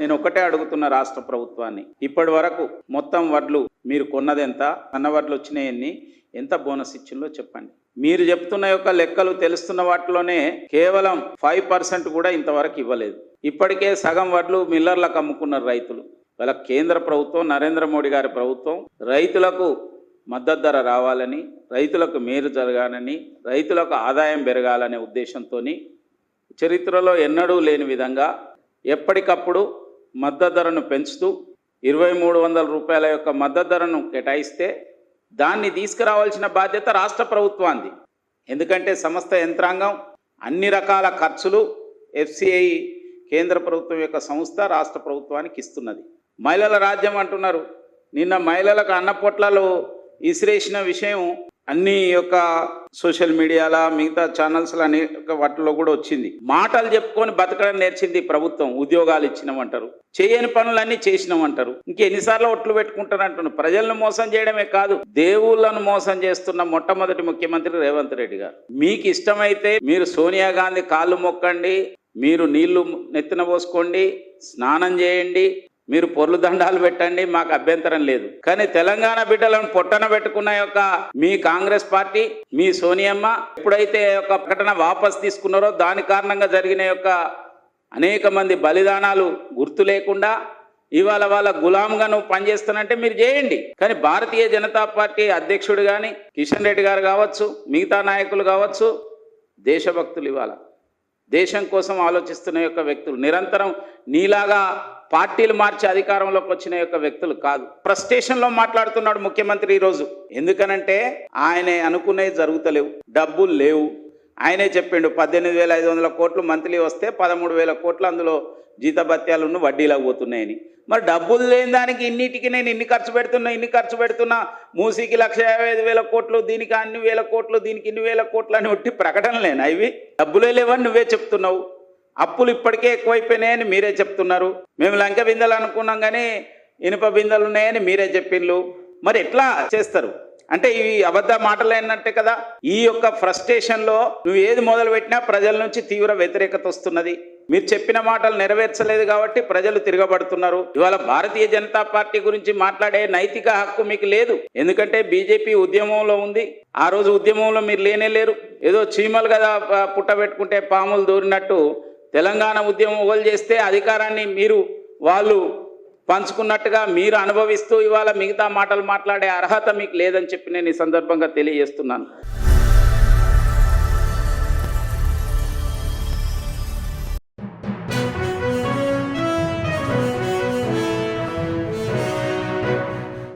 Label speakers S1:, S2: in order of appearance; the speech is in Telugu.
S1: నేను ఒకటే అడుగుతున్న రాష్ట్ర ప్రభుత్వాన్ని, ఇప్పటి వరకు మొత్తం వడ్లు మీరు కొన్నది ఎంత, అన్న వడ్లు వచ్చినాయన్ని, ఎంత బోనస్ ఇచ్చిందో చెప్పండి. మీరు చెప్తున్న యొక్క లెక్కలు తెలుస్తున్న వాటిలోనే కేవలం 5% కూడా ఇంతవరకు ఇవ్వలేదు. ఇప్పటికే సగం వడ్లు మిల్లర్లకు అమ్ముకున్నారు రైతులు. వాళ్ళ కేంద్ర ప్రభుత్వం, నరేంద్ర మోడీ గారి ప్రభుత్వం రైతులకు మద్దతు ధర రావాలని, రైతులకు మేలు జరగాలని, రైతులకు ఆదాయం పెరగాలనే ఉద్దేశంతో చరిత్రలో ఎన్నడూ లేని విధంగా ఎప్పటికప్పుడు మద్దతు ధరను పెంచుతూ 2300 రూపాయల యొక్క మద్దతు ధరను కేటాయిస్తే దాన్ని తీసుకురావాల్సిన బాధ్యత రాష్ట్ర ప్రభుత్వానికి. ఎందుకంటే సంస్థ యంత్రాంగం అన్ని రకాల ఖర్చులు FCI కేంద్ర ప్రభుత్వం యొక్క సంస్థ రాష్ట్ర ప్రభుత్వానికి ఇస్తున్నది. మహిళల రాజ్యం అంటున్నారు. నిన్న మహిళలకు అన్నపొట్లలో ఇసిరేసిన విషయం అన్ని యొక్క సోషల్ మీడియాలో, మిగతా ఛానల్స్లో అనేక వాటిలో కూడా వచ్చింది. మాటలు చెప్పుకొని బతకడం నేర్చింది ప్రభుత్వం. ఉద్యోగాలు ఇచ్చినామంటారు, చేయని పనులన్నీ చేసినామంటారు. ఇంకెన్నిసార్లు ఒట్లు పెట్టుకుంటారు అంటున్నారు. ప్రజలను మోసం చేయడమే కాదు, దేవుళ్ళను మోసం చేస్తున్న మొట్టమొదటి ముఖ్యమంత్రి రేవంత్ రెడ్డి గారు. మీకు ఇష్టమైతే మీరు సోనియా గాంధీ కాళ్ళు మొక్కండి, మీరు నీళ్లు నెత్తిన పోసుకోండి, స్నానం చేయండి, మీరు పొర్లు దండాలు పెట్టండి, మాకు అభ్యంతరం లేదు. కానీ తెలంగాణ బిడ్డలను పొట్టన పెట్టుకున్న యొక్క మీ కాంగ్రెస్ పార్టీ, మీ సోనియమ్మ ఎప్పుడైతే యొక్క ప్రకటన వాపస్ తీసుకున్నారో దాని కారణంగా జరిగిన యొక్క అనేక మంది బలిదానాలు గుర్తు లేకుండా ఇవాళ వాళ్ళ గులాంగా నువ్వు పనిచేస్తానంటే మీరు చేయండి. కానీ భారతీయ జనతా పార్టీ అధ్యక్షుడు కానీ, కిషన్ రెడ్డి గారు కావచ్చు, మిగతా నాయకులు కావచ్చు, దేశభక్తులు, ఇవాళ దేశం కోసం ఆలోచిస్తున్న యొక్క వ్యక్తులు, నిరంతరం నీలాగా పార్టీలు మార్చి అధికారంలోకి వచ్చిన యొక్క వ్యక్తులు కాదు. ఫ్రస్ట్రేషన్లో మాట్లాడుతున్నాడు ముఖ్యమంత్రి ఈరోజు. ఎందుకనంటే ఆయన అనుకునేవి జరుగుతలేవు, డబ్బులు లేవు. ఆయనే చెప్పిండు 18,500 కోట్లు మంత్లీ వస్తే 13,000 కోట్లు అందులో జీతభత్యాలను వడ్డీలకు పోతున్నాయని. మరి డబ్బులు లేని దానికి ఇన్నిటికి నేను ఇన్ని ఖర్చు పెడుతున్నా, మూసీకి 1,55,000 కోట్లు, దీనికి అన్ని వేల కోట్లు, దీనికి ఇన్ని వేల కోట్లు అని ఒట్టి ప్రకటనలేనా ఇవి? డబ్బులే లేవని నువ్వే చెప్తున్నావు. అప్పులు ఇప్పటికే ఎక్కువైపోయినాయని మీరే చెప్తున్నారు. మేము లంక బిందెలు అనుకున్నాం కానీ ఇనుప బిందెలు ఉన్నాయని మీరే చెప్పిండ్రు. మరి ఎట్లా చేస్తారు? అంటే ఇవి అబద్ధ మాటలేనట్టే కదా. ఈ యొక్క ఫ్రస్ట్రేషన్లో నువ్వు ఏది మొదలు పెట్టినా ప్రజల నుంచి తీవ్ర వ్యతిరేకత వస్తున్నది. మీరు చెప్పిన మాటలు నెరవేర్చలేదు కాబట్టి ప్రజలు తిరగబడుతున్నారు. ఇవాళ భారతీయ జనతా పార్టీ గురించి మాట్లాడే నైతిక హక్కు మీకు లేదు. ఎందుకంటే బీజేపీ ఉద్యమంలో ఉంది. ఆ రోజు ఉద్యమంలో మీరు లేరు. ఏదో చీమలు కదా పుట్టబెట్టుకుంటే పాములు దూరినట్టు తెలంగాణ ఉద్యమం ఓలు చేస్తే అధికారాన్ని వాళ్ళు పంచుకున్నట్టుగా మీరు అనుభవిస్తూ ఇవాళ మిగతా మాటలు మాట్లాడే అర్హత మీకు లేదని చెప్పి నేను ఈ సందర్భంగా తెలియజేస్తున్నాను.